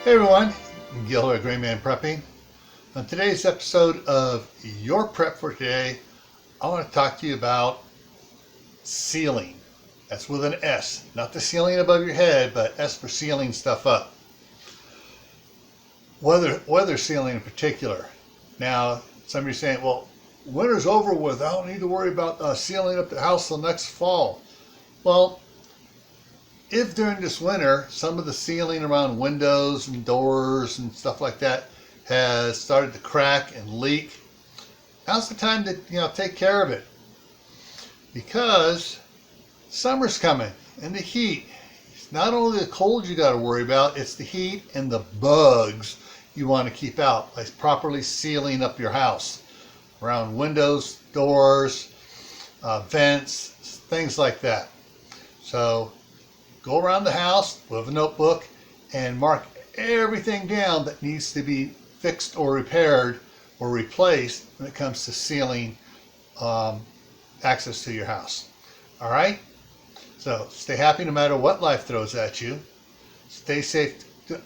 Hey everyone, Gil here at graymanprepping. On today's episode of Your Prep for Today, I want to talk to you about sealing. That's with an S, not the ceiling above your head, but S for sealing stuff up. Weather sealing in particular. Now, some of you are saying, well, winter's over with. I don't need to worry about sealing up the house till next fall. Well, if during this winter some of the sealing around windows and doors and stuff like that has started to crack and leak, now's the time to take care of it, because summer's coming and the heat. It's not only the cold you got to worry about, it's the heat and the bugs you want to keep out by properly sealing up your house around windows, doors, vents, things like that. So go around the house with a notebook and mark everything down that needs to be fixed or repaired or replaced when it comes to sealing access to your house. All right? So stay happy no matter what life throws at you. Stay safe. Don't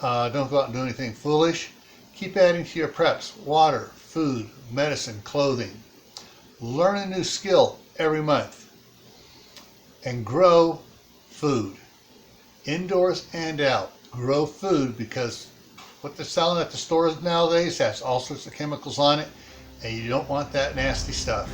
go out and do anything foolish. Keep adding to your preps: water, food, medicine, clothing. Learn a new skill every month. And grow food. Indoors and out. Grow food, because what they're selling at the stores nowadays has all sorts of chemicals on it, and you don't want that nasty stuff.